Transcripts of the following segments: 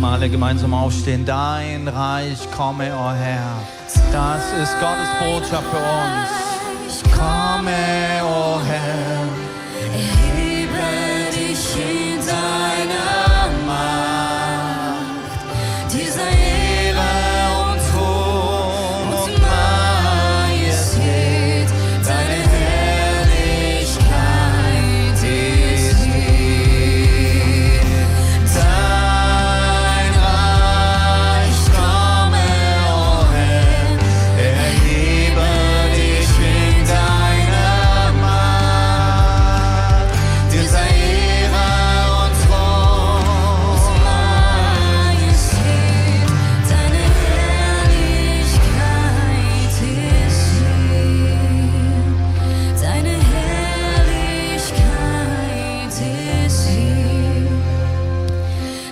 wir alle gemeinsam aufstehen. Dein Reich komme, o Herr. Das ist Gottes Botschaft für uns. Komme, o Herr. Erhebe dich in deiner Macht, dieser Ehre und Thron und Majestät, deine Herrlichkeit ist hier. Dein Reich komme, o Herr, erhebe dich in deiner Macht, dieser Ehre und Thron und Majestät, deine Herrlichkeit ist hier. Deine Herrlichkeit ist hier.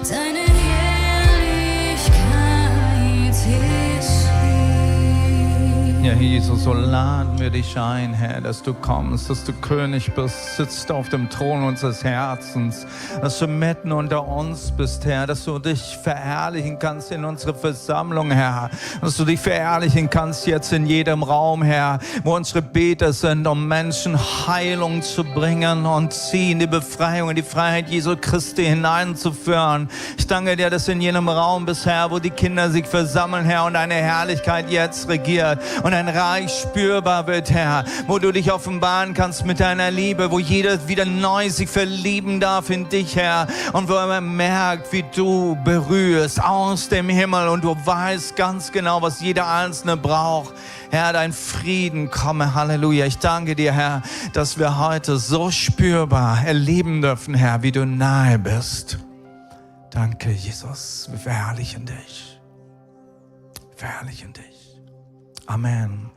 Deine Herrlichkeit ist hier. Ja, Jesus, so laden wir dich ein, Herr, dass du kommst, dass du König bist, sitzt auf dem Thron unseres Herzens, dass du mitten unter uns bist, Herr, dass du dich verherrlichen kannst in unserer Versammlung, Herr, dass du dich verherrlichen kannst jetzt in jedem Raum, Herr, wo unsere Beter sind, um Menschen Heilung zu bringen und sie in die Befreiung, in die Freiheit Jesu Christi hineinzuführen. Ich danke dir, dass in jedem Raum bist, Herr, wo die Kinder sich versammeln, Herr, und deine Herrlichkeit jetzt regiert und ein Reich spürbar wird, Herr, wo du dich offenbaren kannst mit deiner Liebe, wo jeder wieder neu sich verlieben darf in dich, Herr, und wo man merkt, wie du berührst aus dem Himmel und du weißt ganz genau, was jeder Einzelne braucht. Herr, dein Frieden komme, Halleluja. Ich danke dir, Herr, dass wir heute so spürbar erleben dürfen, Herr, wie du nahe bist. Danke, Jesus. Wir verherrlichen dich. Wir verherrlichen dich. Amen.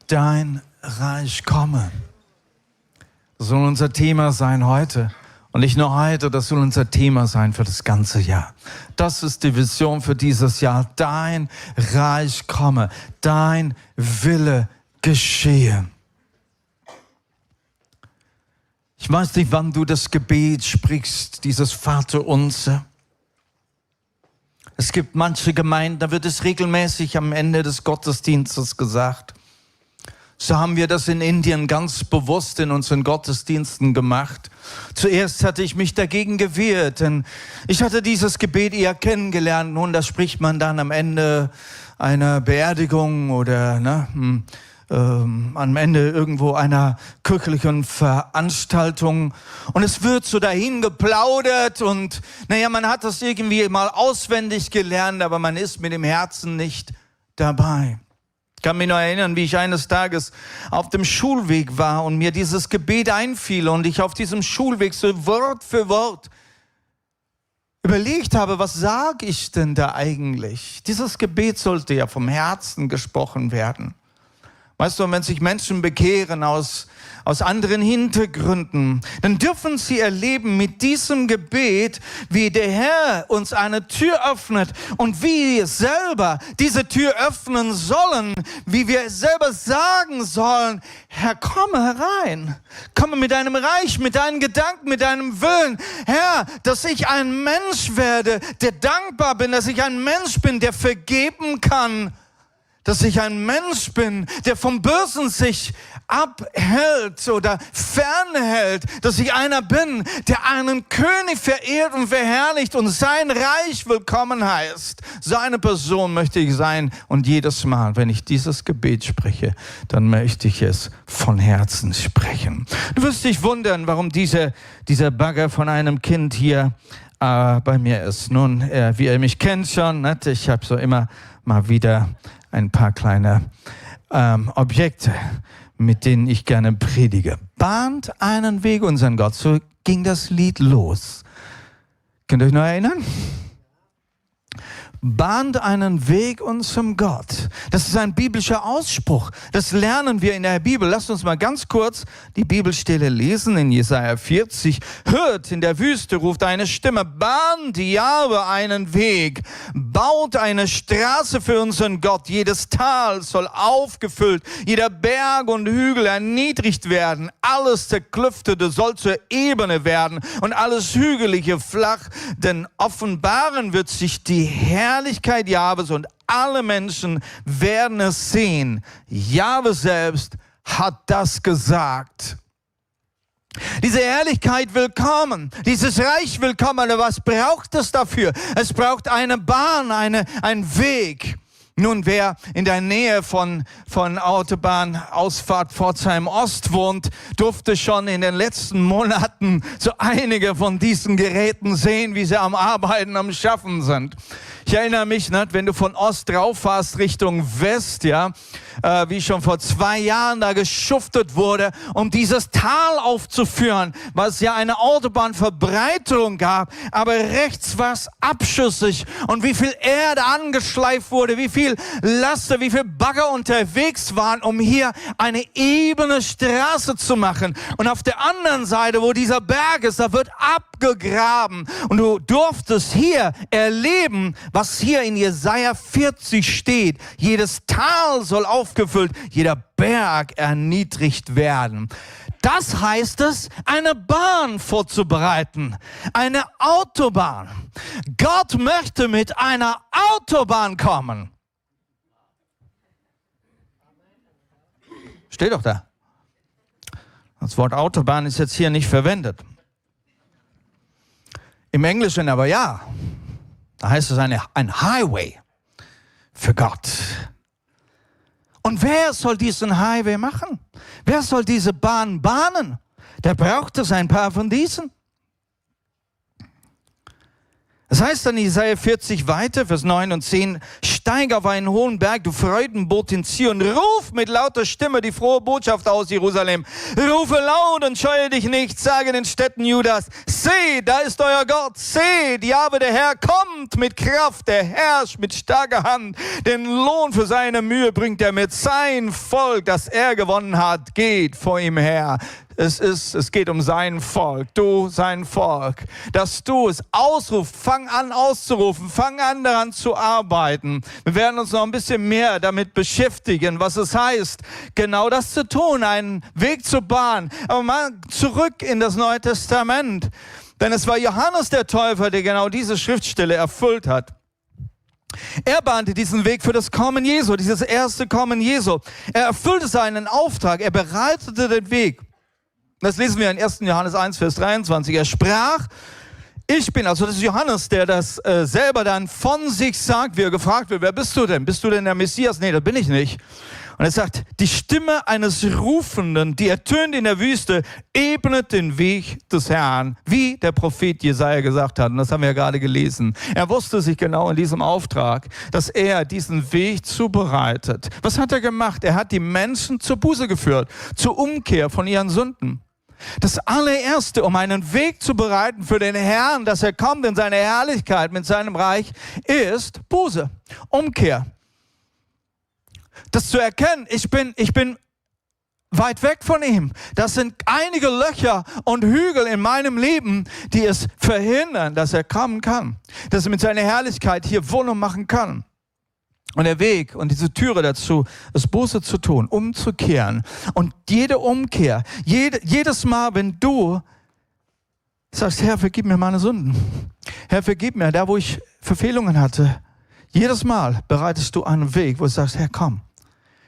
Dein Reich komme. Das soll unser Thema sein heute. Und nicht nur heute, das soll unser Thema sein für das ganze Jahr. Das ist die Vision für dieses Jahr. Dein Reich komme. Dein Wille geschehe. Ich weiß nicht, wann du das Gebet sprichst, dieses Vaterunser. Es gibt manche Gemeinden, da wird es regelmäßig am Ende des Gottesdienstes gesagt. So haben wir das in Indien ganz bewusst in unseren Gottesdiensten gemacht. Zuerst hatte ich mich dagegen gewehrt, denn ich hatte dieses Gebet eher kennengelernt. Nun, das spricht man dann am Ende einer Beerdigung oder am Ende irgendwo einer kirchlichen Veranstaltung. Und es wird so dahin geplaudert und man hat das irgendwie mal auswendig gelernt, aber man ist mit dem Herzen nicht dabei. Ich kann mich noch erinnern, wie ich eines Tages auf dem Schulweg war und mir dieses Gebet einfiel und ich auf diesem Schulweg so Wort für Wort überlegt habe, was sage ich denn da eigentlich? Dieses Gebet sollte ja vom Herzen gesprochen werden. Weißt du, wenn sich Menschen bekehren aus anderen Hintergründen, dann dürfen sie erleben mit diesem Gebet, wie der Herr uns eine Tür öffnet und wie wir selber diese Tür öffnen sollen, wie wir selber sagen sollen, Herr, komme herein, komme mit deinem Reich, mit deinen Gedanken, mit deinem Willen. Herr, dass ich ein Mensch werde, der dankbar bin, dass ich ein Mensch bin, der vergeben kann, dass ich ein Mensch bin, der vom Bösen sich abhält oder fernhält, dass ich einer bin, der einen König verehrt und verherrlicht und sein Reich willkommen heißt. So eine Person möchte ich sein und jedes Mal, wenn ich dieses Gebet spreche, dann möchte ich es von Herzen sprechen. Du wirst dich wundern, warum dieser Bagger von einem Kind hier bei mir ist. Nun, wie ihr mich kennt schon, ich habe so immer mal wieder ein paar kleine Objekte, mit denen ich gerne predige. Bahnt einen Weg unseren Gott. So ging das Lied los. Könnt ihr euch noch erinnern? bahnt einen Weg unserem Gott. Das ist ein biblischer Ausspruch. Das lernen wir in der Bibel. Lasst uns mal ganz kurz die Bibelstelle lesen in Jesaja 40. Hört, in der Wüste ruft eine Stimme, bahnt Jahwe einen Weg, baut eine Straße für unseren Gott. Jedes Tal soll aufgefüllt, jeder Berg und Hügel erniedrigt werden. Alles Zerklüftete soll zur Ebene werden und alles Hügelige flach, denn offenbaren wird sich die Herrlichkeit Jahwes und alle Menschen werden es sehen. Jahwe selbst hat das gesagt. Diese Herrlichkeit will kommen, dieses Reich will kommen, aber was braucht es dafür? Es braucht eine Bahn, einen Weg. Nun, wer in der Nähe von Autobahnausfahrt Pforzheim Ost wohnt, durfte schon in den letzten Monaten so einige von diesen Geräten sehen, wie sie am Arbeiten, am Schaffen sind. Ich erinnere mich, wenn du von Ost drauf fährst Richtung West, wie schon vor 2 Jahren da geschuftet wurde, um dieses Tal aufzuführen, weil es ja eine Autobahnverbreiterung gab, aber rechts war es abschüssig und wie viel Erde angeschleift wurde, wie viel Laster, wie viel Bagger unterwegs waren, um hier eine ebene Straße zu machen. Und auf der anderen Seite, wo dieser Berg ist, da wird abgegraben und du durftest hier erleben, was hier in Jesaja 40 steht. Jedes Tal soll aufgefüllt, jeder Berg erniedrigt werden. Das heißt es, eine Bahn vorzubereiten, eine Autobahn. Gott möchte mit einer Autobahn kommen. Steht doch da. Das Wort Autobahn ist jetzt hier nicht verwendet. Im Englischen aber ja. Da heißt es ein Highway für Gott. Und wer soll diesen Highway machen? Wer soll diese Bahn bahnen? Da braucht es ein paar von diesen. Das heißt dann in Jesaja 40 weiter, Vers 9 und 10, steig auf einen hohen Berg, du Freudenboot in Zion, ruf mit lauter Stimme die frohe Botschaft aus Jerusalem. Rufe laut und scheue dich nicht, sage den Städten Judas, seht, da ist euer Gott, seht, Jahwe der Herr kommt mit Kraft, der herrscht mit starker Hand, den Lohn für seine Mühe bringt er mit, sein Volk, das er gewonnen hat, geht vor ihm her. Es geht um sein Volk, du, sein Volk, dass du es ausrufst, fang an auszurufen, fang an daran zu arbeiten. Wir werden uns noch ein bisschen mehr damit beschäftigen, was es heißt, genau das zu tun, einen Weg zu bahnen. Aber mal zurück in das Neue Testament, denn es war Johannes der Täufer, der genau diese Schriftstelle erfüllt hat. Er bahnte diesen Weg für das Kommen Jesu, dieses erste Kommen Jesu. Er erfüllte seinen Auftrag, er bereitete den Weg. Das lesen wir in 1. Johannes 1, Vers 23. Er sprach, ich bin, also das ist Johannes, der das selber dann von sich sagt, wie er gefragt wird, wer bist du denn? Bist du denn der Messias? Nee, das bin ich nicht. Und er sagt, die Stimme eines Rufenden, die ertönt in der Wüste, ebnet den Weg des Herrn, wie der Prophet Jesaja gesagt hat. Und das haben wir ja gerade gelesen. Er wusste sich genau in diesem Auftrag, dass er diesen Weg zubereitet. Was hat er gemacht? Er hat die Menschen zur Buße geführt, zur Umkehr von ihren Sünden. Das allererste, um einen Weg zu bereiten für den Herrn, dass er kommt in seine Herrlichkeit mit seinem Reich, ist Buße, Umkehr. Das zu erkennen, ich bin weit weg von ihm. Das sind einige Löcher und Hügel in meinem Leben, die es verhindern, dass er kommen kann. Dass er mit seiner Herrlichkeit hier Wohnung machen kann. Und der Weg und diese Türe dazu, ist Buße zu tun, umzukehren. Und jede Umkehr, jedes Mal, wenn du sagst, Herr, vergib mir meine Sünden. Herr, vergib mir, da wo ich Verfehlungen hatte. Jedes Mal bereitest du einen Weg, wo du sagst, Herr, komm.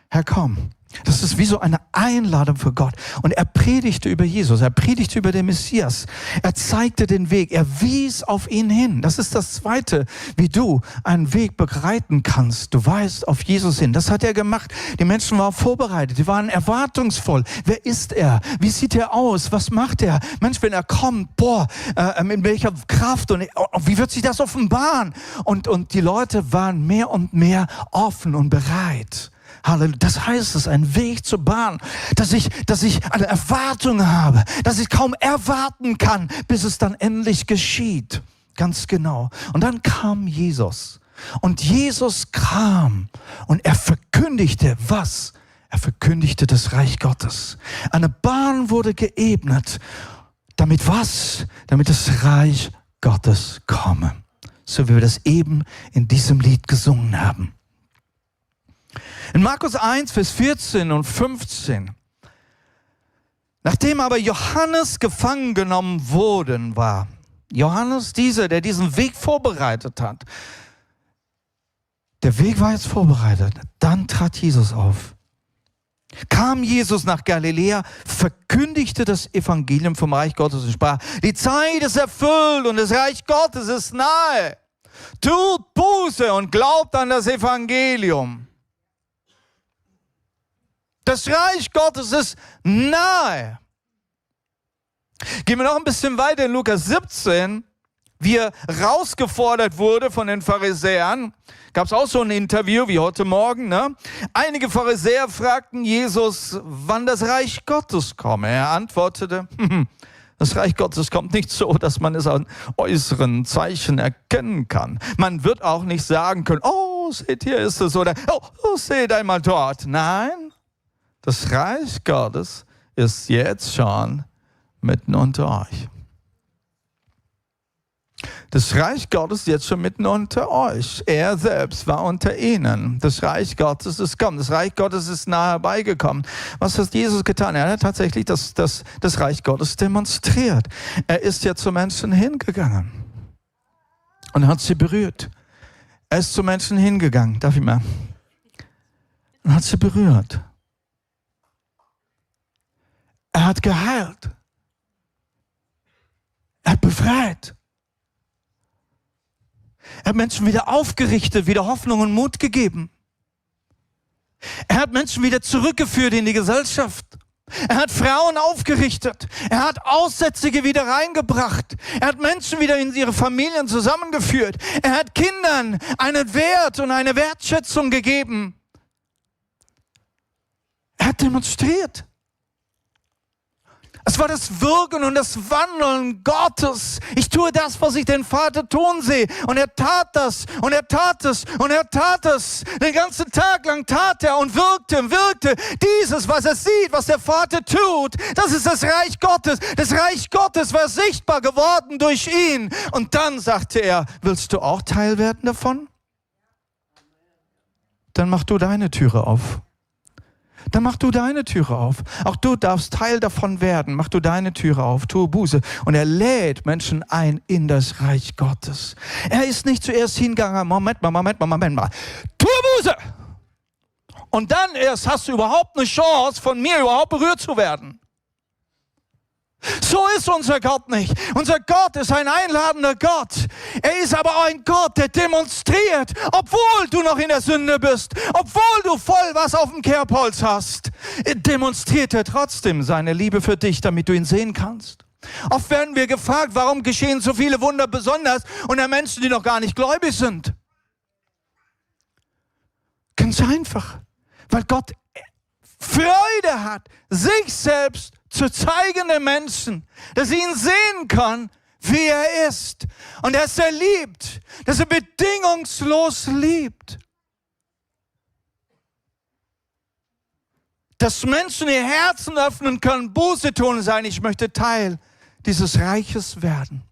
Herr, komm. Das ist wie so eine Einladung für Gott. Und er predigte über Jesus, er predigte über den Messias. Er zeigte den Weg, er wies auf ihn hin. Das ist das Zweite, wie du einen Weg bereiten kannst. Du weist auf Jesus hin. Das hat er gemacht. Die Menschen waren vorbereitet, die waren erwartungsvoll. Wer ist er? Wie sieht er aus? Was macht er? Mensch, wenn er kommt, in welcher Kraft und wie wird sich das offenbaren? Und die Leute waren mehr und mehr offen und bereit. Halleluja. Das heißt es, einen Weg zu bahnen, dass ich eine Erwartung habe, dass ich kaum erwarten kann, bis es dann endlich geschieht. Ganz genau. Und dann kam Jesus. Und Jesus kam und er verkündigte was? Er verkündigte das Reich Gottes. Eine Bahn wurde geebnet. Damit was? Damit das Reich Gottes komme. So wie wir das eben in diesem Lied gesungen haben. In Markus 1, Vers 14 und 15. Nachdem aber Johannes gefangen genommen worden war, Johannes dieser, der diesen Weg vorbereitet hat, der Weg war jetzt vorbereitet, dann trat Jesus auf. Kam Jesus nach Galiläa, verkündigte das Evangelium vom Reich Gottes und sprach, die Zeit ist erfüllt und das Reich Gottes ist nahe. Tut Buße und glaubt an das Evangelium. Das Reich Gottes ist nahe. Gehen wir noch ein bisschen weiter in Lukas 17, wie er rausgefordert wurde von den Pharisäern. Gab es auch so ein Interview wie heute Morgen. Ne? Einige Pharisäer fragten Jesus, wann das Reich Gottes komme. Er antwortete, das Reich Gottes kommt nicht so, dass man es an äußeren Zeichen erkennen kann. Man wird auch nicht sagen können, oh, seht, hier ist es, oder oh, seht einmal dort. Nein, das Reich Gottes ist jetzt schon mitten unter euch. Das Reich Gottes ist jetzt schon mitten unter euch. Er selbst war unter ihnen. Das Reich Gottes ist gekommen. Das Reich Gottes ist nahe herbeigekommen. Was hat Jesus getan? Er hat tatsächlich das Reich Gottes demonstriert. Er ist ja zu Menschen hingegangen und hat sie berührt. Er ist zu Menschen hingegangen. Darf ich mal? Und hat sie berührt. Er hat geheilt. Er hat befreit. Er hat Menschen wieder aufgerichtet, wieder Hoffnung und Mut gegeben. Er hat Menschen wieder zurückgeführt in die Gesellschaft. Er hat Frauen aufgerichtet. Er hat Aussätzige wieder reingebracht. Er hat Menschen wieder in ihre Familien zusammengeführt. Er hat Kindern einen Wert und eine Wertschätzung gegeben. Er hat demonstriert. Es war das Wirken und das Wandeln Gottes. Ich tue das, was ich den Vater tun sehe. Und er tat das und er tat es und er tat es. Den ganzen Tag lang tat er und wirkte. Dieses, was er sieht, was der Vater tut, das ist das Reich Gottes. Das Reich Gottes war sichtbar geworden durch ihn. Und dann sagte er, willst du auch Teil werden davon? Dann mach du deine Türe auf. Dann mach du deine Türe auf. Auch du darfst Teil davon werden. Mach du deine Türe auf, tue Buße. Und er lädt Menschen ein in das Reich Gottes. Er ist nicht zuerst hingegangen, Moment mal. Tue Buße! Und dann erst hast du überhaupt eine Chance, von mir überhaupt berührt zu werden. So ist unser Gott nicht. Unser Gott ist ein einladender Gott. Er ist aber auch ein Gott, der demonstriert, obwohl du noch in der Sünde bist, obwohl du voll was auf dem Kerbholz hast, demonstriert er trotzdem seine Liebe für dich, damit du ihn sehen kannst. Oft werden wir gefragt, warum geschehen so viele Wunder besonders unter Menschen, die noch gar nicht gläubig sind. Ganz einfach, weil Gott Freude hat, sich selbst zu zeigen den Menschen, dass sie ihn sehen kann, wie er ist. Und dass er liebt, dass er bedingungslos liebt. Dass Menschen ihr Herzen öffnen können, Buße tun und sagen, ich möchte Teil dieses Reiches werden.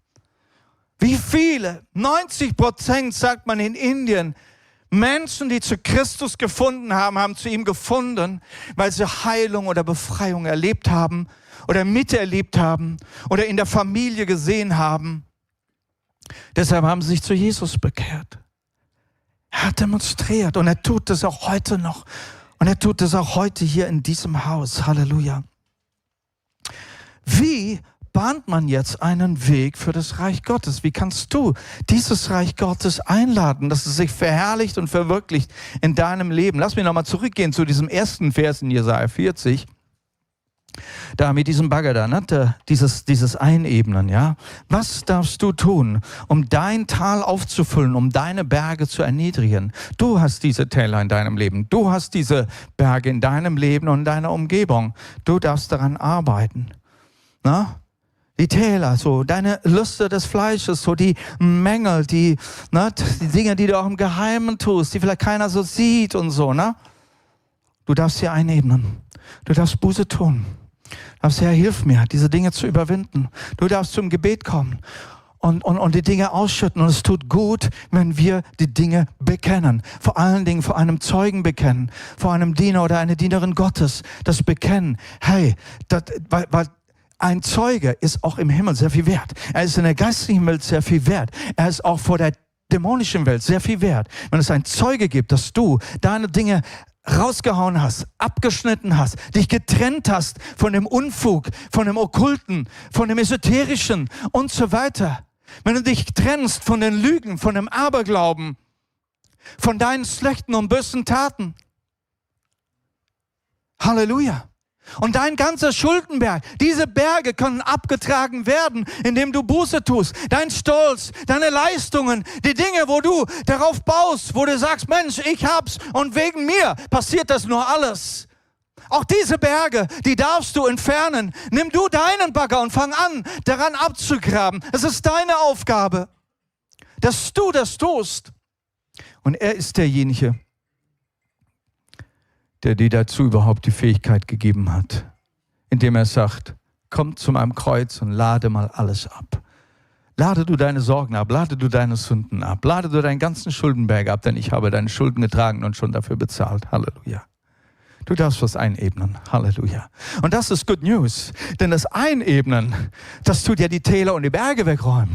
Wie viele? 90% sagt man in Indien, Menschen, die zu Christus gefunden haben, haben zu ihm gefunden, weil sie Heilung oder Befreiung erlebt haben oder miterlebt haben oder in der Familie gesehen haben. Deshalb haben sie sich zu Jesus bekehrt. Er hat demonstriert und er tut das auch heute noch. Und er tut das auch heute hier in diesem Haus. Halleluja. Wie bahnt man jetzt einen Weg für das Reich Gottes? Wie kannst du dieses Reich Gottes einladen, dass es sich verherrlicht und verwirklicht in deinem Leben? Lass mich nochmal zurückgehen zu diesem ersten Vers in Jesaja 40. Da mit diesem Bagger da, ne? dieses Einebnen, ja. Was darfst du tun, um dein Tal aufzufüllen, um deine Berge zu erniedrigen? Du hast diese Täler in deinem Leben. Du hast diese Berge in deinem Leben und in deiner Umgebung. Du darfst daran arbeiten. Na? Die Täler, so deine Lüste des Fleisches, so die Mängel, die Dinge, die du auch im Geheimen tust, die vielleicht keiner so sieht und so, ne? Du darfst sie einebnen. Du darfst Buße tun. Du darfst, Herr, hilf mir, diese Dinge zu überwinden. Du darfst zum Gebet kommen und die Dinge ausschütten. Und es tut gut, wenn wir die Dinge bekennen. Vor allen Dingen vor einem Zeugen bekennen, vor einem Diener oder einer Dienerin Gottes. Das Bekennen, hey, weil ein Zeuge ist auch im Himmel sehr viel wert. Er ist in der geistlichen Welt sehr viel wert. Er ist auch vor der dämonischen Welt sehr viel wert. Wenn es einen Zeuge gibt, dass du deine Dinge rausgehauen hast, abgeschnitten hast, dich getrennt hast von dem Unfug, von dem Okkulten, von dem Esoterischen und so weiter. Wenn du dich trennst von den Lügen, von dem Aberglauben, von deinen schlechten und bösen Taten. Halleluja. Und dein ganzer Schuldenberg, diese Berge können abgetragen werden, indem du Buße tust. Dein Stolz, deine Leistungen, die Dinge, wo du darauf baust, wo du sagst, Mensch, ich hab's und wegen mir passiert das nur alles. Auch diese Berge, die darfst du entfernen. Nimm du deinen Bagger und fang an, daran abzugraben. Es ist deine Aufgabe, dass du das tust. Und er ist derjenige, der dir dazu überhaupt die Fähigkeit gegeben hat, indem er sagt, komm zu meinem Kreuz und lade mal alles ab. Lade du deine Sorgen ab, lade du deine Sünden ab, lade du deinen ganzen Schuldenberg ab, denn ich habe deine Schulden getragen und schon dafür bezahlt. Halleluja. Du darfst was einebnen. Halleluja. Und das ist Good News. Denn das Einebnen, das tut ja die Täler und die Berge wegräumen.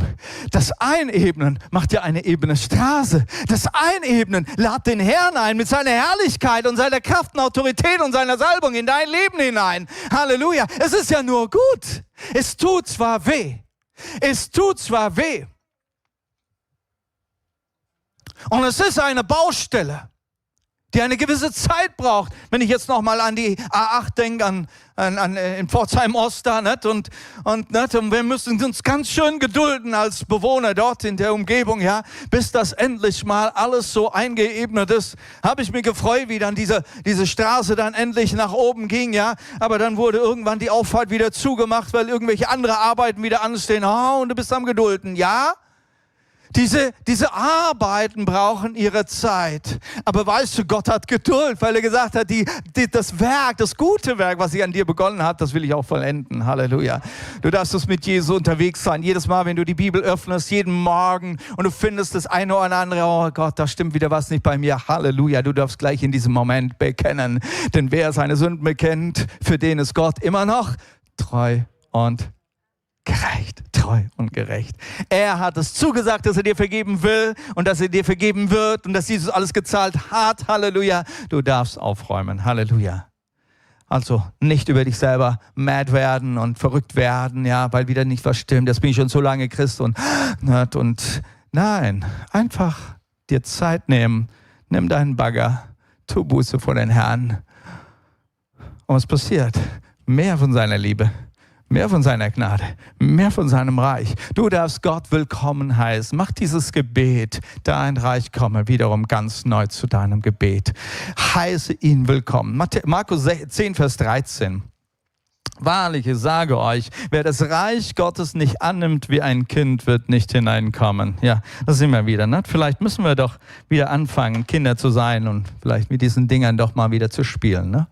Das Einebnen macht ja eine ebene Straße. Das Einebnen lädt den Herrn ein mit seiner Herrlichkeit und seiner Kraft und Autorität und seiner Salbung in dein Leben hinein. Halleluja. Es ist ja nur gut. Es tut zwar weh. Es tut zwar weh. Und es ist eine Baustelle, die eine gewisse Zeit braucht. Wenn ich jetzt nochmal an die A8 denke, in Pforzheim-Ost da, nicht? Und wir müssen uns ganz schön gedulden als Bewohner dort in der Umgebung, ja, bis das endlich mal alles so eingeebnet ist. Habe ich mich gefreut, wie dann diese Straße dann endlich nach oben ging, ja. Aber dann wurde irgendwann die Auffahrt wieder zugemacht, weil irgendwelche andere Arbeiten wieder anstehen. Oh, und du bist am Gedulden, ja. Diese Arbeiten brauchen ihre Zeit. Aber weißt du, Gott hat Geduld, weil er gesagt hat, das Werk, das gute Werk, was er an dir begonnen hat, das will ich auch vollenden. Halleluja. Du darfst es mit Jesus unterwegs sein. Jedes Mal, wenn du die Bibel öffnest, jeden Morgen und du findest das eine oder andere, oh Gott, da stimmt wieder was nicht bei mir. Halleluja. Du darfst gleich in diesem Moment bekennen. Denn wer seine Sünden bekennt, für den ist Gott immer noch treu und gerecht, treu und gerecht. Er hat es zugesagt, dass er dir vergeben will und dass er dir vergeben wird und dass Jesus alles gezahlt hat. Halleluja. Du darfst aufräumen. Halleluja. Also nicht über dich selber mad werden und verrückt werden, ja, weil wieder nicht was stimmt. Jetzt bin ich schon so lange Christ und nein, einfach dir Zeit nehmen. Nimm deinen Bagger, tu Buße vor den Herrn. Und was passiert? Mehr von seiner Liebe. Mehr von seiner Gnade, mehr von seinem Reich. Du darfst Gott willkommen heißen. Mach dieses Gebet, dein Reich komme, wiederum ganz neu zu deinem Gebet. Heiße ihn willkommen. Markus 10, Vers 13. Wahrlich, ich sage euch, wer das Reich Gottes nicht annimmt wie ein Kind, wird nicht hineinkommen. Ja, das sind wir wieder. Ne? Vielleicht müssen wir doch wieder anfangen, Kinder zu sein und vielleicht mit diesen Dingern doch mal wieder zu spielen, ne?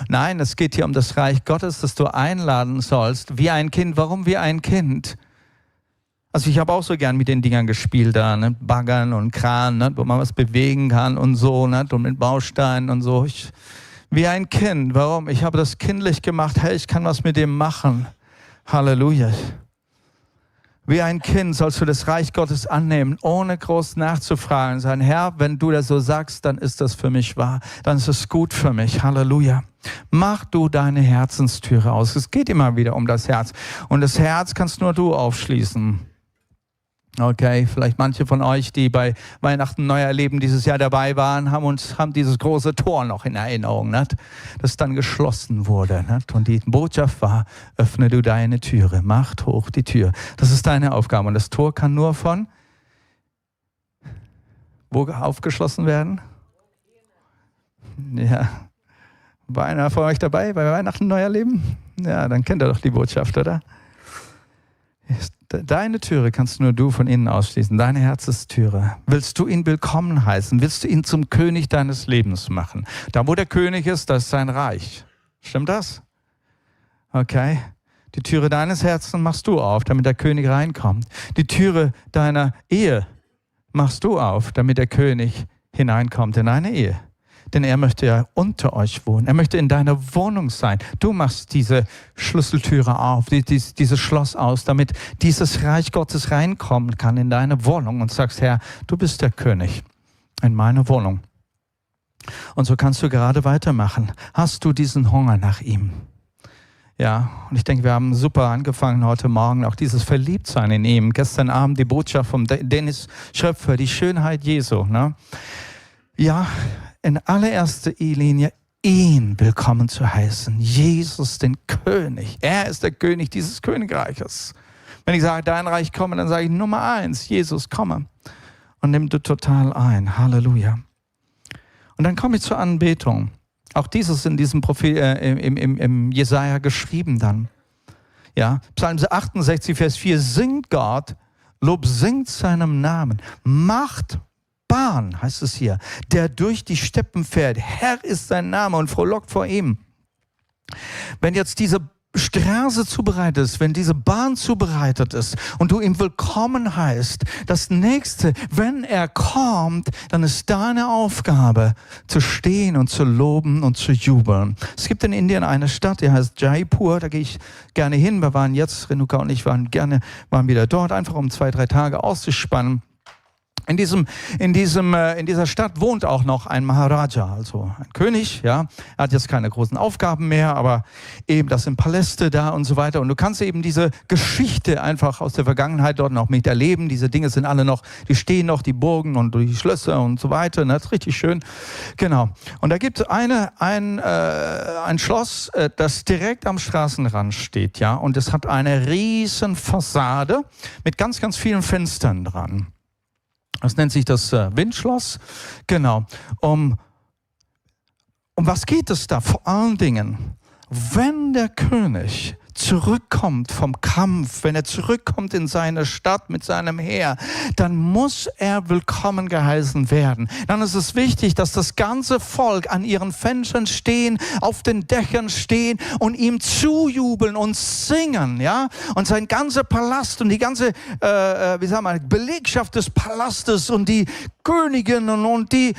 Nein, es geht hier um das Reich Gottes, das du einladen sollst, wie ein Kind. Warum wie ein Kind? Also ich habe auch so gern mit den Dingern gespielt da, ne? Baggern und Kran, ne? Wo man was bewegen kann und so, ne? Und mit Bausteinen und so. Wie ein Kind. Warum? Ich habe das kindlich gemacht. Hey, ich kann was mit dem machen. Halleluja. Wie ein Kind sollst du das Reich Gottes annehmen, ohne groß nachzufragen. Sagen, Herr, wenn du das so sagst, dann ist das für mich wahr. Dann ist es gut für mich. Halleluja. Mach du deine Herzenstüre aus. Es geht immer wieder um das Herz. Und das Herz kannst nur du aufschließen. Okay, vielleicht manche von euch, die bei Weihnachten Neuerleben dieses Jahr dabei waren, haben dieses große Tor noch in Erinnerung, nicht? Das dann geschlossen wurde. Nicht? Und die Botschaft war, öffne du deine Türe, mach hoch die Tür. Das ist deine Aufgabe. Und das Tor kann nur von wo aufgeschlossen werden? Ja. War einer von euch dabei bei Weihnachten Neuerleben? Ja, dann kennt ihr doch die Botschaft, oder? Deine Türe kannst nur du von innen ausschließen, deine Herzestüre. Willst du ihn willkommen heißen? Willst du ihn zum König deines Lebens machen? Da, wo der König ist, da ist sein Reich. Stimmt das? Okay. Die Türe deines Herzens machst du auf, damit der König reinkommt. Die Türe deiner Ehe machst du auf, damit der König hineinkommt in deine Ehe. Denn er möchte ja unter euch wohnen. Er möchte in deiner Wohnung sein. Du machst diese Schlüsseltüre auf, dieses Schloss aus, damit dieses Reich Gottes reinkommen kann in deine Wohnung und sagst, Herr, du bist der König in meiner Wohnung. Und so kannst du gerade weitermachen. Hast du diesen Hunger nach ihm? Ja, und ich denke, wir haben super angefangen heute Morgen, auch dieses Verliebtsein in ihm. Gestern Abend die Botschaft von Dennis Schröpfer, die Schönheit Jesu. Ne? Ja, in allererster Linie ihn willkommen zu heißen. Jesus, den König. Er ist der König dieses Königreiches. Wenn ich sage, dein Reich komme, dann sage ich Nummer 1, Jesus, komme. Und nimm du total ein. Halleluja. Und dann komme ich zur Anbetung. Auch dieses in diesem im Jesaja geschrieben dann. Ja, Psalm 68, Vers 4. Singt Gott, Lob singt seinem Namen. Macht Bahn, heißt es hier, der durch die Steppen fährt. Herr ist sein Name und frohlockt vor ihm. Wenn jetzt diese Straße zubereitet ist, wenn diese Bahn zubereitet ist und du ihn willkommen heißt, das nächste, wenn er kommt, dann ist deine Aufgabe, zu stehen und zu loben und zu jubeln. Es gibt in Indien eine Stadt, die heißt Jaipur, da gehe ich gerne hin. Wir waren jetzt, Renuka und ich waren wieder dort, einfach um 2-3 Tage auszuspannen. In dieser Stadt wohnt auch noch ein Maharaja, also ein König, ja. Er hat jetzt keine großen Aufgaben mehr, aber eben das sind Paläste da und so weiter. Und du kannst eben diese Geschichte einfach aus der Vergangenheit dort noch miterleben. Diese Dinge sind alle noch, die stehen noch, die Burgen und die Schlösser und so weiter. Das ist richtig schön. Genau. Und da gibt es ein Schloss, das direkt am Straßenrand steht, ja. Und es hat eine riesen Fassade mit ganz, ganz vielen Fenstern dran. Das nennt sich das Windschloss. Genau. Um was geht es da? Vor allen Dingen, wenn der König zurückkommt vom Kampf, wenn er zurückkommt in seine Stadt mit seinem Heer, dann muss er willkommen geheißen werden. Dann ist es wichtig, dass das ganze Volk an ihren Fenstern stehen, auf den Dächern stehen und ihm zujubeln und singen, ja? Und sein ganzer Palast und die ganze, Belegschaft des Palastes und die Königinnen und die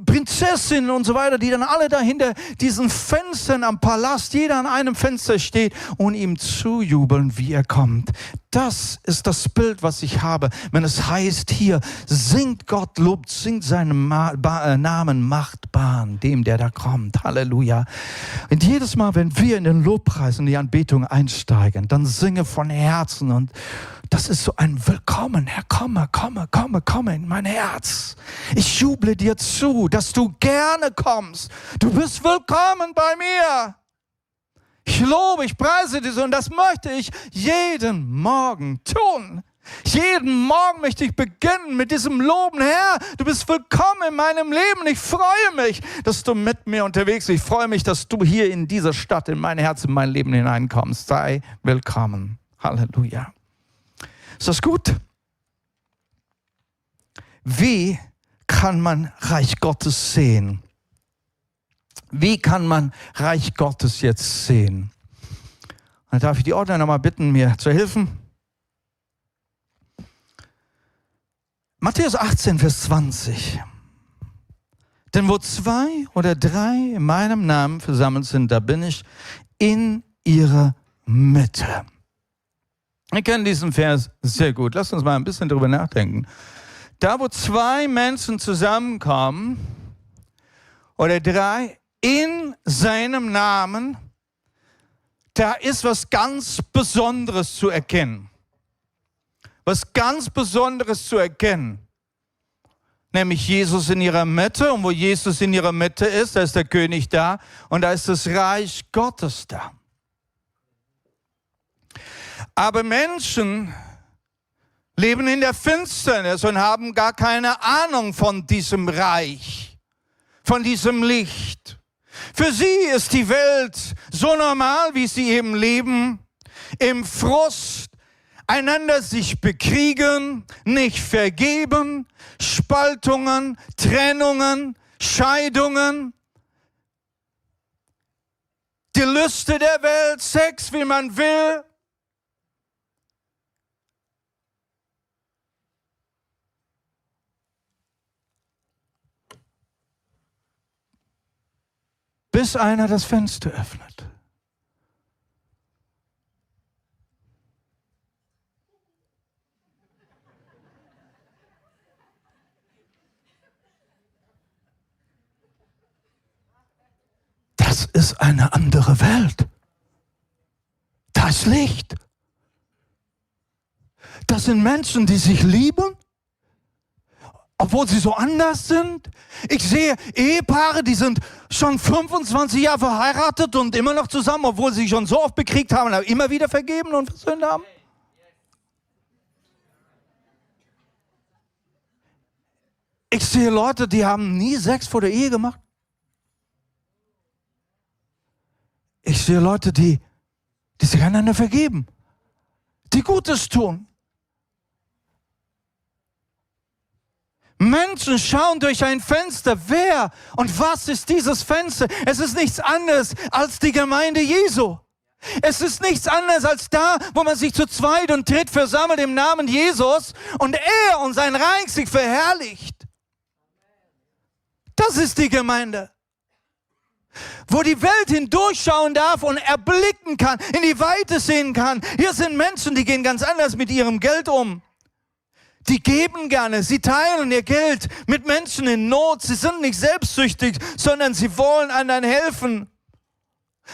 Prinzessinnen und so weiter, die dann alle da hinter diesen Fenstern am Palast, jeder an einem Fenster steht und ihm zujubeln, wie er kommt. Das ist das Bild, was ich habe, wenn es heißt hier, singt Gott, lobt, singt seinen Namen, macht Bahn dem, der da kommt. Halleluja. Und jedes Mal, wenn wir in den Lobpreis und die Anbetung einsteigen, dann singe von Herzen und das ist so ein Willkommen. Herr, komme in mein Herz. Ich juble dir zu, dass du gerne kommst. Du bist willkommen bei mir. Ich lobe, ich preise dich und das möchte ich jeden Morgen tun. Jeden Morgen möchte ich beginnen mit diesem Loben. Herr, du bist willkommen in meinem Leben. Ich freue mich, dass du mit mir unterwegs bist. Ich freue mich, dass du hier in dieser Stadt, in mein Herz, in mein Leben hineinkommst. Sei willkommen. Halleluja. Ist das gut? Wie kann man Reich Gottes sehen? Wie kann man Reich Gottes jetzt sehen? Dann darf ich die Ordner nochmal bitten, mir zu helfen. Matthäus 18, Vers 20. Denn wo 2 oder 3 in meinem Namen versammelt sind, da bin ich in ihrer Mitte. Wir kennen diesen Vers sehr gut. Lasst uns mal ein bisschen darüber nachdenken. Da, wo 2 Menschen zusammenkommen oder 3 in seinem Namen, da ist was ganz Besonderes zu erkennen. Was ganz Besonderes zu erkennen. Nämlich Jesus in ihrer Mitte. Und wo Jesus in ihrer Mitte ist, da ist der König da und da ist das Reich Gottes da. Aber Menschen leben in der Finsternis und haben gar keine Ahnung von diesem Reich, von diesem Licht. Für sie ist die Welt so normal, wie sie eben leben, im Frust, einander sich bekriegen, nicht vergeben, Spaltungen, Trennungen, Scheidungen, die Lüste der Welt, Sex, wie man will. Bis einer das Fenster öffnet. Das ist eine andere Welt. Da ist Licht. Das sind Menschen, die sich lieben, obwohl sie so anders sind. Ich sehe Ehepaare, die sind schon 25 Jahre verheiratet und immer noch zusammen, obwohl sie sich schon so oft bekriegt haben, aber immer wieder vergeben und versöhnt haben. Ich sehe Leute, die haben nie Sex vor der Ehe gemacht. Ich sehe Leute, die sich einander vergeben, die Gutes tun. Menschen schauen durch ein Fenster. Wer und was ist dieses Fenster? Es ist nichts anderes als die Gemeinde Jesu. Es ist nichts anderes als da, wo man sich zu zweit und dritt versammelt im Namen Jesus und er und sein Reich sich verherrlicht. Das ist die Gemeinde. Wo die Welt hindurchschauen darf und erblicken kann, in die Weite sehen kann. Hier sind Menschen, die gehen ganz anders mit ihrem Geld um. Die geben gerne, sie teilen ihr Geld mit Menschen in Not. Sie sind nicht selbstsüchtig, sondern sie wollen anderen helfen.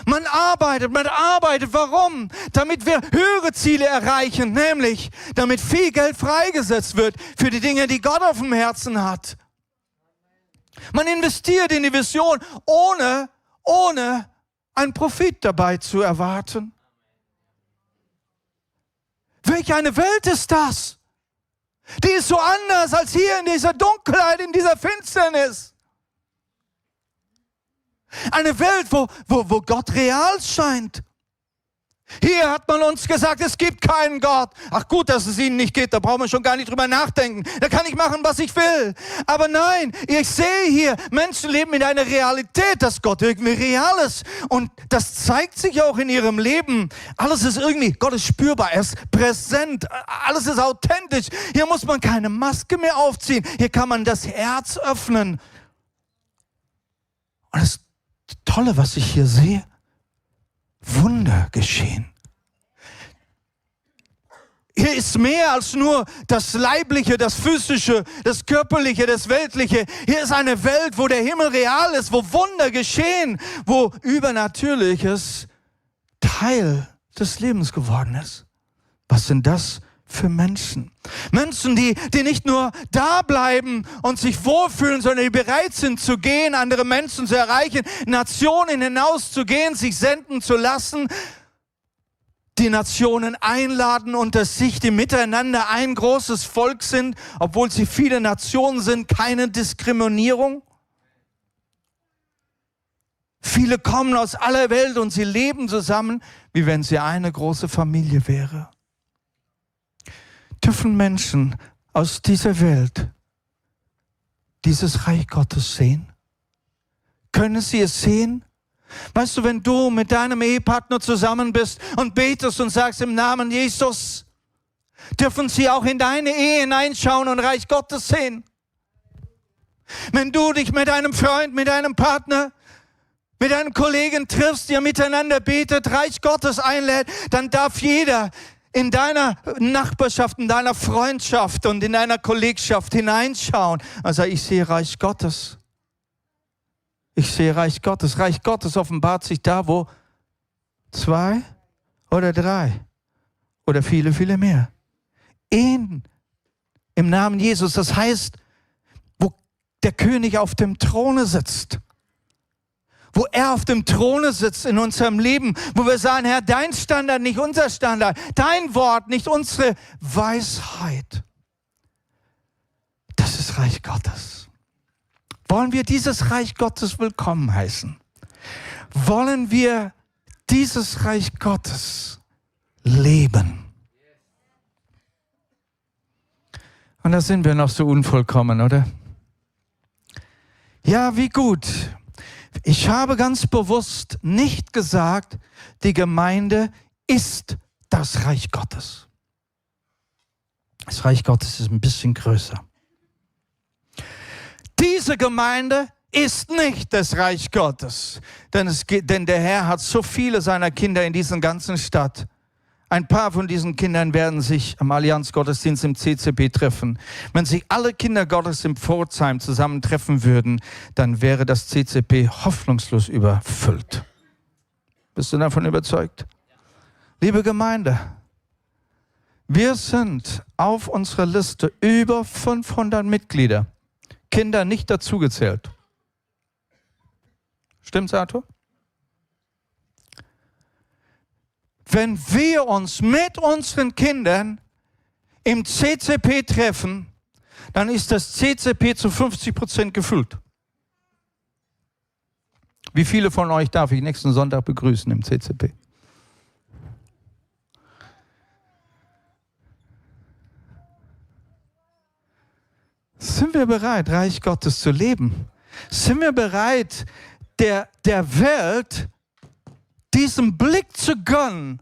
Man arbeitet. Warum? Damit wir höhere Ziele erreichen, nämlich damit viel Geld freigesetzt wird für die Dinge, die Gott auf dem Herzen hat. Man investiert in die Vision, ohne einen Profit dabei zu erwarten. Welch eine Welt ist das? Die ist so anders als hier in dieser Dunkelheit, in dieser Finsternis. Eine Welt, wo Gott real scheint. Hier hat man uns gesagt, es gibt keinen Gott. Ach gut, dass es ihnen nicht gibt, da braucht man schon gar nicht drüber nachdenken. Da kann ich machen, was ich will. Aber nein, ich sehe hier, Menschen leben in einer Realität, dass Gott irgendwie real ist. Und das zeigt sich auch in ihrem Leben. Alles ist irgendwie, Gott ist spürbar, er ist präsent, alles ist authentisch. Hier muss man keine Maske mehr aufziehen. Hier kann man das Herz öffnen. Und das Tolle, was ich hier sehe, Wunder geschehen. Hier ist mehr als nur das Leibliche, das Physische, das Körperliche, das Weltliche. Hier ist eine Welt, wo der Himmel real ist, wo Wunder geschehen, wo Übernatürliches Teil des Lebens geworden ist. Was sind das für Menschen? Menschen, die nicht nur da bleiben und sich wohlfühlen, sondern die bereit sind zu gehen, andere Menschen zu erreichen, Nationen hinauszugehen, sich senden zu lassen, die Nationen einladen unter sich, die miteinander ein großes Volk sind, obwohl sie viele Nationen sind, keine Diskriminierung. Viele kommen aus aller Welt und sie leben zusammen, wie wenn sie eine große Familie wäre. Dürfen Menschen aus dieser Welt dieses Reich Gottes sehen? Können sie es sehen? Weißt du, wenn du mit deinem Ehepartner zusammen bist und betest und sagst im Namen Jesus, dürfen sie auch in deine Ehe hineinschauen und Reich Gottes sehen. Wenn du dich mit deinem Freund, mit deinem Partner, mit deinem Kollegen triffst, ihr miteinander betet, Reich Gottes einlädt, dann darf jeder in deiner Nachbarschaft, in deiner Freundschaft und in deiner Kollegschaft hineinschauen. Also ich sehe Reich Gottes. Ich sehe Reich Gottes. Reich Gottes offenbart sich da, wo 2 oder 3 oder viele, viele mehr. Im Namen Jesus. Das heißt, wo der König auf dem Throne sitzt. Wo er auf dem Throne sitzt in unserem Leben, wo wir sagen, Herr, dein Standard, nicht unser Standard, dein Wort, nicht unsere Weisheit. Das ist Reich Gottes. Wollen wir dieses Reich Gottes willkommen heißen? Wollen wir dieses Reich Gottes leben? Und da sind wir noch so unvollkommen, oder? Ja, wie gut. Ich habe ganz bewusst nicht gesagt, die Gemeinde ist das Reich Gottes. Das Reich Gottes ist ein bisschen größer. Diese Gemeinde ist nicht das Reich Gottes, denn der Herr hat so viele seiner Kinder in dieser ganzen Stadt. Ein paar von diesen Kindern werden sich am Allianz-Gottesdienst im CCP treffen. Wenn sich alle Kinder Gottes im Pforzheim zusammentreffen würden, dann wäre das CCP hoffnungslos überfüllt. Bist du davon überzeugt? Liebe Gemeinde, wir sind auf unserer Liste über 500 Mitglieder. Kinder nicht dazugezählt. Stimmt's, Arthur? Wenn wir uns mit unseren Kindern im CCP treffen, dann ist das CCP zu 50% gefüllt. Wie viele von euch darf ich nächsten Sonntag begrüßen im CCP? Sind wir bereit, Reich Gottes zu leben? Sind wir bereit, der Welt diesen Blick zu gönnen,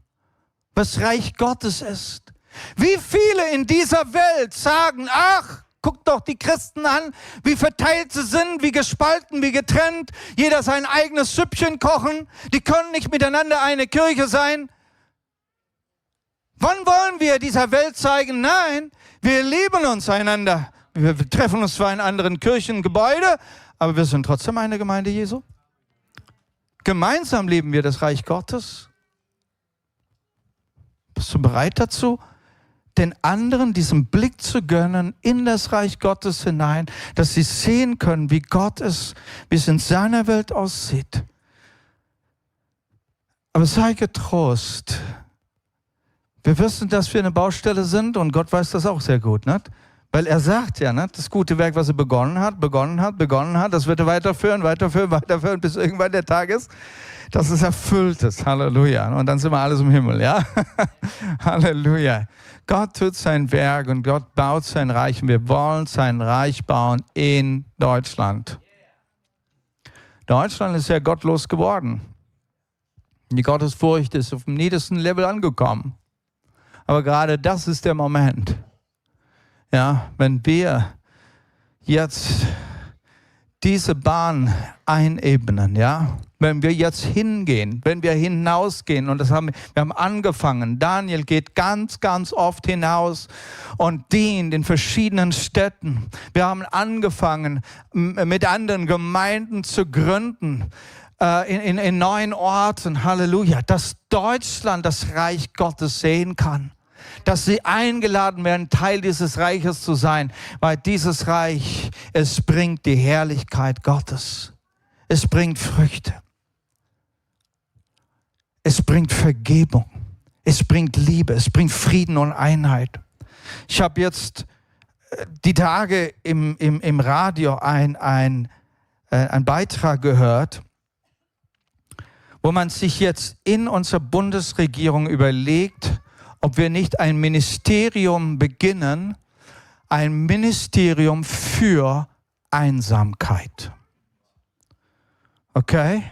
was Reich Gottes ist? Wie viele in dieser Welt sagen, ach, guck doch die Christen an, wie verteilt sie sind, wie gespalten, wie getrennt, jeder sein eigenes Süppchen kochen, die können nicht miteinander eine Kirche sein. Wann wollen wir dieser Welt zeigen, nein, wir lieben uns einander. Wir treffen uns zwar in anderen Kirchengebäude, aber wir sind trotzdem eine Gemeinde Jesu. Gemeinsam leben wir das Reich Gottes. Bist du bereit dazu, den anderen diesen Blick zu gönnen in das Reich Gottes hinein, dass sie sehen können, wie Gott ist, wie es in seiner Welt aussieht? Aber sei getrost. Wir wissen, dass wir eine Baustelle sind und Gott weiß das auch sehr gut, nicht? Weil er sagt ja, ne, das gute Werk, was er begonnen hat, das wird er weiterführen, bis irgendwann der Tag ist, dass es erfüllt ist. Halleluja. Und dann sind wir alles im Himmel, ja? Halleluja. Gott tut sein Werk und Gott baut sein Reich und wir wollen sein Reich bauen in Deutschland. Deutschland ist ja gottlos geworden. Die Gottesfurcht ist auf dem niedrigsten Level angekommen. Aber gerade das ist der Moment. Ja, wenn wir jetzt diese Bahn einebnen, ja, wenn wir jetzt hingehen, wenn wir hinausgehen, und wir haben angefangen, Daniel geht ganz, ganz oft hinaus und dient in verschiedenen Städten. Wir haben angefangen, mit anderen Gemeinden zu gründen, in neuen Orten, Halleluja, dass Deutschland das Reich Gottes sehen kann. Dass sie eingeladen werden, Teil dieses Reiches zu sein, weil dieses Reich, es bringt die Herrlichkeit Gottes. Es bringt Früchte. Es bringt Vergebung. Es bringt Liebe. Es bringt Frieden und Einheit. Ich habe jetzt die Tage im Radio einen Beitrag gehört, wo man sich jetzt in unserer Bundesregierung überlegt, ob wir nicht ein Ministerium beginnen, ein Ministerium für Einsamkeit. Okay?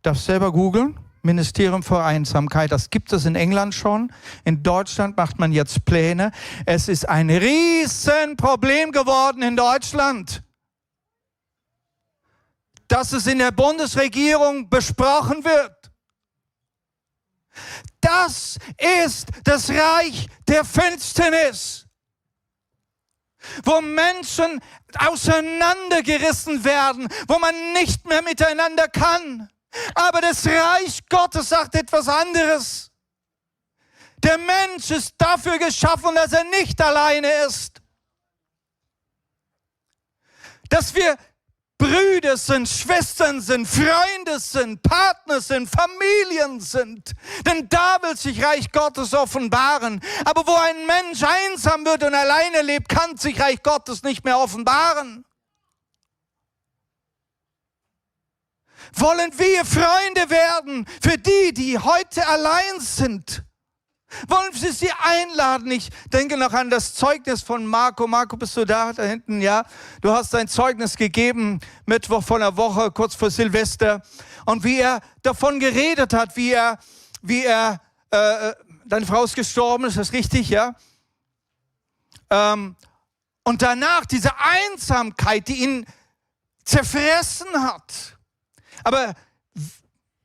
Darfst selber googeln? Ministerium für Einsamkeit, das gibt es in England schon. In Deutschland macht man jetzt Pläne. Es ist ein Riesenproblem geworden in Deutschland, dass es in der Bundesregierung besprochen wird. Das ist das Reich der Finsternis, wo Menschen auseinandergerissen werden, wo man nicht mehr miteinander kann. Aber das Reich Gottes sagt etwas anderes. Der Mensch ist dafür geschaffen, dass er nicht alleine ist. Dass wir Brüder sind, Schwestern sind, Freunde sind, Partner sind, Familien sind. Denn da will sich Reich Gottes offenbaren. Aber wo ein Mensch einsam wird und alleine lebt, kann sich Reich Gottes nicht mehr offenbaren. Wollen wir Freunde werden für die, die heute allein sind? Wollen wir sie einladen? Ich denke noch an das Zeugnis von Marco. Marco, bist du da hinten? Ja. Du hast dein Zeugnis gegeben, Mittwoch von der Woche, kurz vor Silvester. Und wie er davon geredet hat, wie er deine Frau ist gestorben, ist das richtig, ja? Und danach diese Einsamkeit, die ihn zerfressen hat. Aber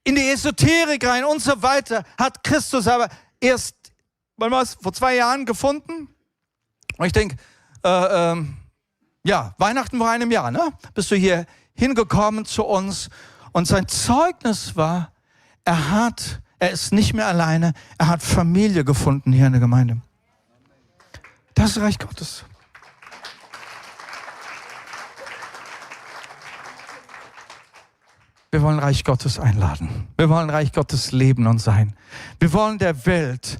in die Esoterik rein und so weiter hat Christus aber erst, vor 2 Jahren gefunden. Und ich denke, Weihnachten vor einem Jahr, ne? Bist du hier hingekommen zu uns. Und sein Zeugnis war, er ist nicht mehr alleine, er hat Familie gefunden hier in der Gemeinde. Das ist Reich Gottes. Wir wollen Reich Gottes einladen. Wir wollen Reich Gottes leben und sein. Wir wollen der Welt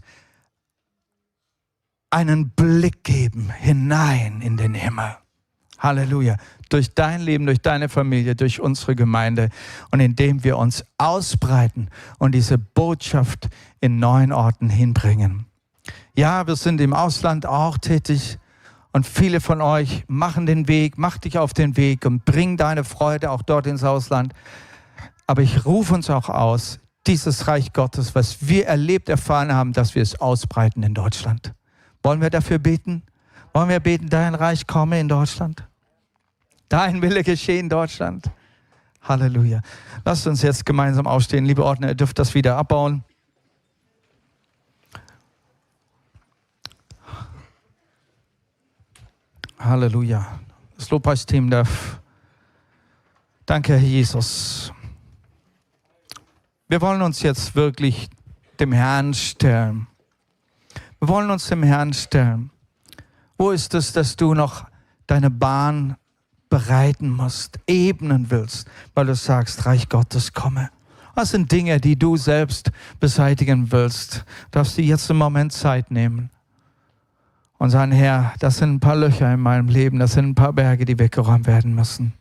einen Blick geben hinein in den Himmel. Halleluja. Durch dein Leben, durch deine Familie, durch unsere Gemeinde und indem wir uns ausbreiten und diese Botschaft in neuen Orten hinbringen. Ja, wir sind im Ausland auch tätig und viele von euch machen den Weg, mach dich auf den Weg und bring deine Freude auch dort ins Ausland. Aber ich rufe uns auch aus, dieses Reich Gottes, was wir erfahren haben, dass wir es ausbreiten in Deutschland. Wollen wir dafür beten? Wollen wir beten, dein Reich komme in Deutschland? Dein Wille geschehe in Deutschland. Halleluja. Lasst uns jetzt gemeinsam aufstehen. Liebe Ordner, ihr dürft das wieder abbauen. Halleluja. Das Lobpreisteam darf. Danke, Herr Jesus. Wir wollen uns jetzt wirklich dem Herrn stellen. Wir wollen uns dem Herrn stellen. Wo ist es, dass du noch deine Bahn bereiten musst, ebnen willst, weil du sagst, Reich Gottes komme. Was sind Dinge, die du selbst beseitigen willst? Darfst du jetzt im Moment Zeit nehmen und sagen, Herr, das sind ein paar Löcher in meinem Leben, das sind ein paar Berge, die weggeräumt werden müssen.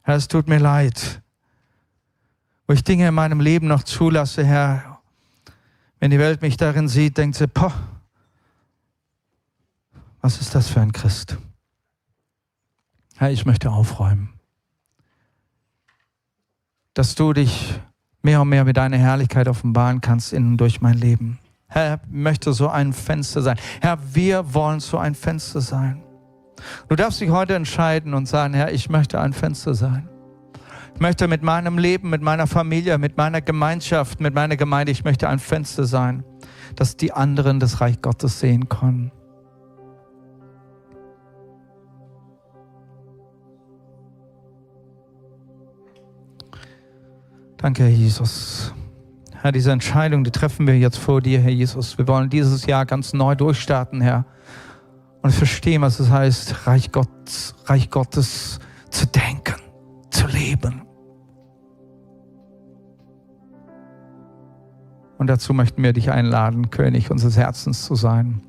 Herr, es tut mir leid, wo ich Dinge in meinem Leben noch zulasse, Herr. Wenn die Welt mich darin sieht, denkt sie, was ist das für ein Christ? Herr, ich möchte aufräumen. Dass du dich mehr und mehr mit deiner Herrlichkeit offenbaren kannst in und durch mein Leben. Herr, ich möchte so ein Fenster sein. Herr, wir wollen so ein Fenster sein. Du darfst dich heute entscheiden und sagen, Herr, ich möchte ein Fenster sein. Ich möchte mit meinem Leben, mit meiner Familie, mit meiner Gemeinschaft, mit meiner Gemeinde, ich möchte ein Fenster sein, dass die anderen das Reich Gottes sehen können. Danke, Herr Jesus. Herr, diese Entscheidung, die treffen wir jetzt vor dir, Herr Jesus. Wir wollen dieses Jahr ganz neu durchstarten, Herr. Und verstehen, was es heißt, Reich Gottes zu denken, zu leben. Und dazu möchten wir dich einladen, König unseres Herzens zu sein.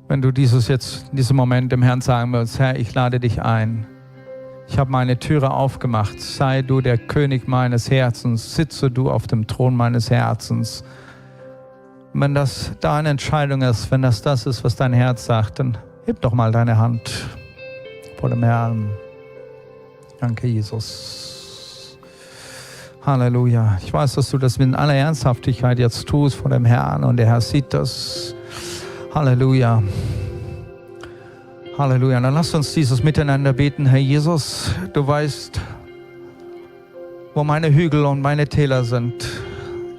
Wenn du dieses jetzt, in diesem Moment dem Herrn sagen willst, Herr, ich lade dich ein. Ich habe meine Türe aufgemacht. Sei du der König meines Herzens. Sitze du auf dem Thron meines Herzens. Und wenn das deine Entscheidung ist, wenn das ist, was dein Herz sagt, dann heb doch mal deine Hand vor dem Herrn. Danke, Jesus. Halleluja. Ich weiß, dass du das mit aller Ernsthaftigkeit jetzt tust vor dem Herrn und der Herr sieht das. Halleluja. Halleluja. Dann lasst uns dieses Miteinander beten. Herr Jesus, du weißt, wo meine Hügel und meine Täler sind.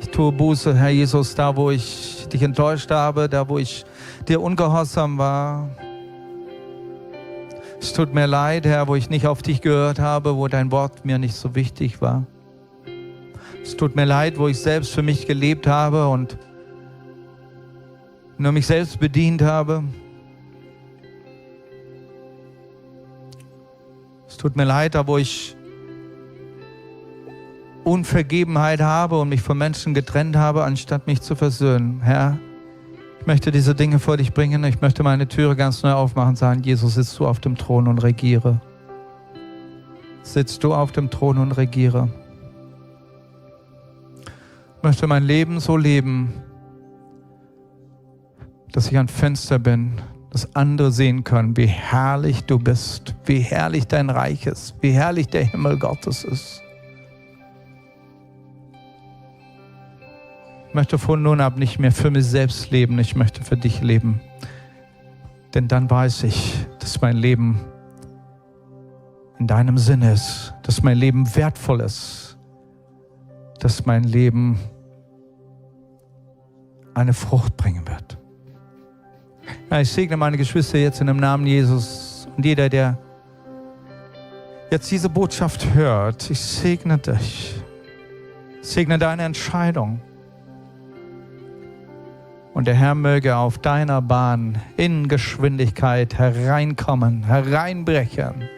Ich tue Buße, Herr Jesus, da wo ich dich enttäuscht habe, da wo ich dir ungehorsam war. Es tut mir leid, Herr, wo ich nicht auf dich gehört habe, wo dein Wort mir nicht so wichtig war. Es tut mir leid, wo ich selbst für mich gelebt habe und nur mich selbst bedient habe. Es tut mir leid, da wo ich Unvergebenheit habe und mich von Menschen getrennt habe, anstatt mich zu versöhnen. Herr, ich möchte diese Dinge vor dich bringen. Ich möchte meine Türe ganz neu aufmachen und sagen, Jesus, sitzt du auf dem Thron und regiere. sitzt du auf dem Thron und regiere. Ich möchte mein Leben so leben, dass ich ein Fenster bin, dass andere sehen können, wie herrlich du bist, wie herrlich dein Reich ist, wie herrlich der Himmel Gottes ist. Ich möchte von nun ab nicht mehr für mich selbst leben, ich möchte für dich leben. Denn dann weiß ich, dass mein Leben in deinem Sinne ist, dass mein Leben wertvoll ist, dass mein Leben eine Frucht bringen wird. Ja, ich segne meine Geschwister jetzt in dem Namen Jesus und jeder, der jetzt diese Botschaft hört, ich segne dich, ich segne deine Entscheidung. Und der Herr möge auf deiner Bahn in Geschwindigkeit hereinkommen, hereinbrechen.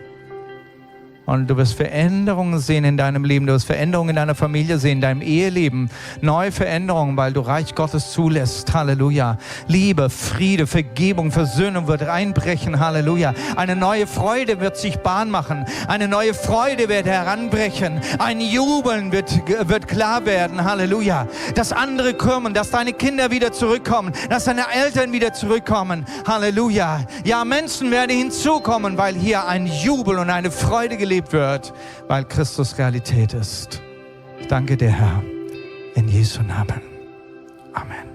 Und du wirst Veränderungen sehen in deinem Leben, du wirst Veränderungen in deiner Familie sehen, in deinem Eheleben. Neue Veränderungen, weil du Reich Gottes zulässt. Halleluja. Liebe, Friede, Vergebung, Versöhnung wird reinbrechen. Halleluja. Eine neue Freude wird sich Bahn machen. Eine neue Freude wird heranbrechen. Ein Jubeln wird klar werden. Halleluja. Dass andere kommen, dass deine Kinder wieder zurückkommen, dass deine Eltern wieder zurückkommen. Halleluja. Ja, Menschen werden hinzukommen, weil hier ein Jubel und eine Freude gelebt wird, weil Christus Realität ist. Ich danke dir, Herr, in Jesu Namen. Amen.